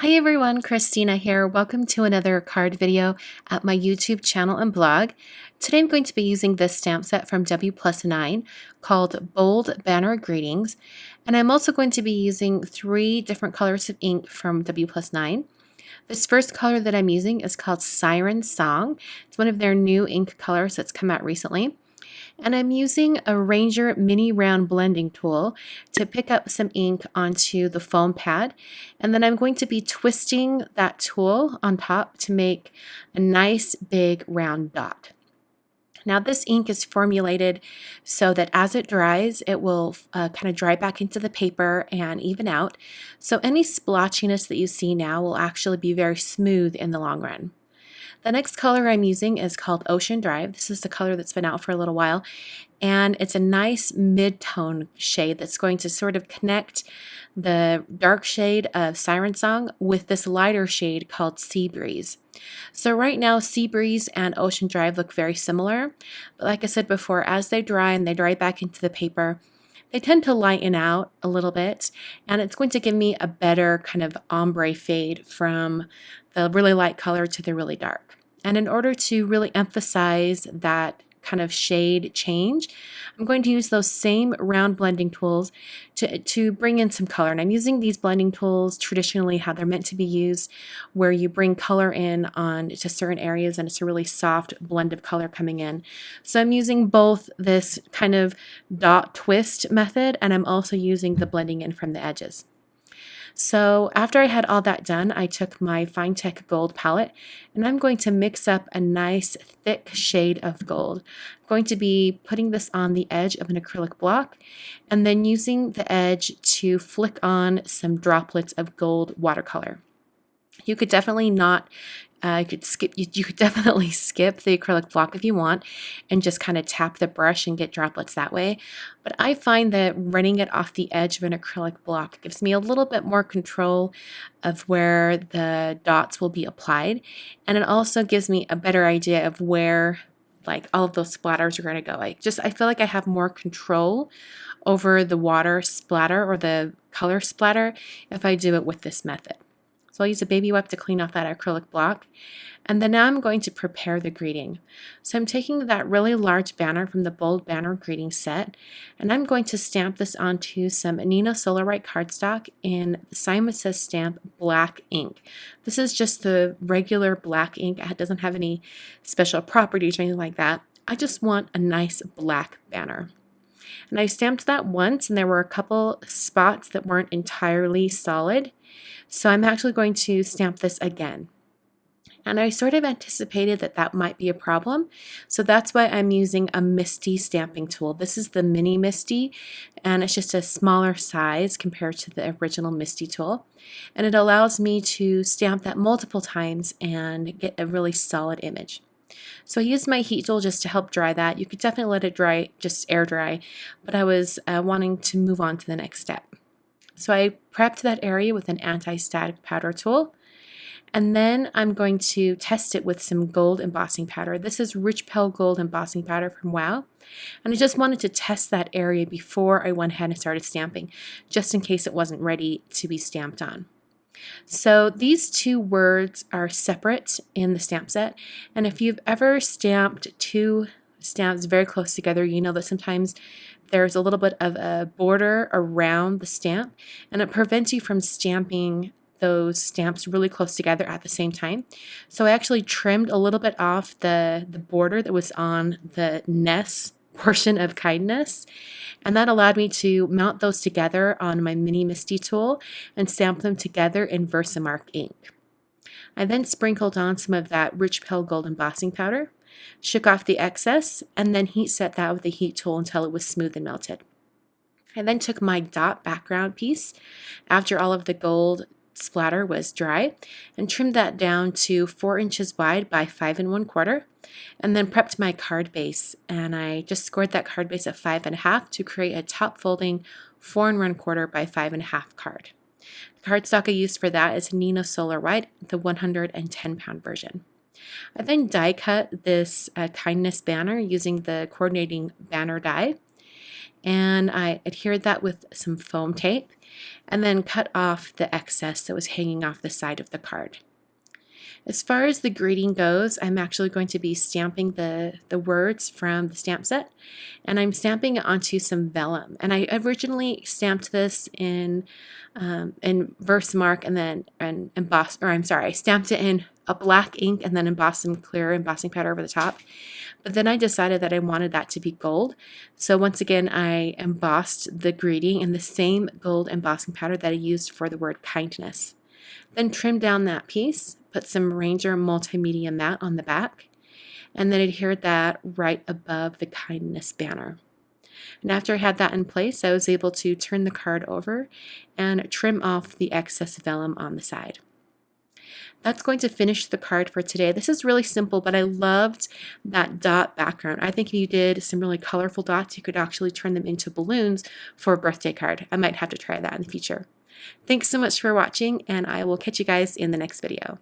Hi everyone, Christina here. Welcome to another card video at my YouTube channel and blog. Today I'm going to be using this stamp set from W Plus 9 called Bold Banner Greetings. And I'm also going to be using 3 different colors of ink from W Plus 9. This first color that I'm using is called Siren Song. It's one of their new ink colors that's come out recently. And I'm using a Ranger mini round blending tool to pick up some ink onto the foam pad, and then I'm going to be twisting that tool on top to make a nice big round dot. Now this ink is formulated so that as it dries, it will kind of dry back into the paper and even out. So any splotchiness that you see now will actually be very smooth in the long run. The next color I'm using is called Ocean Drive. This is the color that's been out for a little while, and it's a nice mid-tone shade that's going to sort of connect the dark shade of Siren Song with this lighter shade called Sea Breeze. So right now, Sea Breeze and Ocean Drive look very similar, but like I said before, as they dry and they dry back into the paper, they tend to lighten out a little bit, and it's going to give me a better kind of ombre fade from the really light color to the really dark. And in order to really emphasize that kind of shade change, I'm going to use those same round blending tools to bring in some color. And I'm using these blending tools traditionally how they're meant to be used, where you bring color in on to certain areas and it's a really soft blend of color coming in. So I'm using both this kind of dot twist method, and I'm also using the blending in from the edges. So after I had all that done, I took my Finetec Gold palette and I'm going to mix up a nice thick shade of gold. I'm going to be putting this on the edge of an acrylic block and then using the edge to flick on some droplets of gold watercolor. You could definitely not you could definitely skip the acrylic block if you want and just kind of tap the brush and get droplets that way. But I find that running it off the edge of an acrylic block gives me a little bit more control of where the dots will be applied. And it also gives me a better idea of where like all of those splatters are going to go. I feel like I have more control over the water splatter or the color splatter if I do it with this method. So I'll use a baby wipe to clean off that acrylic block. And then now I'm going to prepare the greeting. So I'm taking that really large banner from the Bold Banner Greeting set, and I'm going to stamp this onto some Neenah Solarite cardstock in the Simon Says Stamp black ink. This is just the regular black ink. It doesn't have any special properties or anything like that. I just want a nice black banner. And I stamped that once, and there were a couple spots that weren't entirely solid. So I'm actually going to stamp this again. And I sort of anticipated that that might be a problem. So that's why I'm using a MISTI stamping tool. This is the mini MISTI, and it's just a smaller size compared to the original MISTI tool. And it allows me to stamp that multiple times and get a really solid image. So I used my heat tool just to help dry that. You could definitely let it dry, just air dry, but I was wanting to move on to the next step. So I prepped that area with an anti-static powder tool, and then I'm going to test it with some gold embossing powder. This is Rich Pale Gold embossing powder from WOW, and I just wanted to test that area before I went ahead and started stamping, just in case it wasn't ready to be stamped on. So these two words are separate in the stamp set, and if you've ever stamped two stamps very close together, you know that sometimes there's a little bit of a border around the stamp, and it prevents you from stamping those stamps really close together at the same time. So I actually trimmed a little bit off the border that was on the Ness portion of Kindness, and that allowed me to mount those together on my mini MISTI tool and stamp them together in Versamark ink. I then sprinkled on some of that Rich Pale Gold embossing powder, shook off the excess, and then heat set that with the heat tool until it was smooth and melted. I then took my dot background piece after all of the gold splatter was dry and trimmed that down to 4 inches wide by 5 1/4, and then prepped my card base, and I just scored that card base at 5 1/2 to create a top folding 4 1/4 by 5 1/2 card. The cardstock I used for that is Neenah Solarite, the 110-pound version. I then die cut this Kindness banner using the coordinating banner die, and I adhered that with some foam tape and then cut off the excess that was hanging off the side of the card. As far as the greeting goes, I'm actually going to be stamping the words from the stamp set, and I'm stamping it onto some vellum. And I originally stamped this in Versamark and then embossed, or I'm sorry, I stamped it in a black ink and then embossed some clear embossing powder over the top. But then I decided that I wanted that to be gold. So once again, I embossed the greeting in the same gold embossing powder that I used for the word kindness. Then trimmed down that piece, put some Ranger Multimedia Matte on the back, and then adhered that right above the kindness banner. And after I had that in place, I was able to turn the card over and trim off the excess vellum on the side. That's going to finish the card for today. This is really simple, but I loved that dot background. I think if you did some really colorful dots, you could actually turn them into balloons for a birthday card. I might have to try that in the future. Thanks so much for watching, and I will catch you guys in the next video.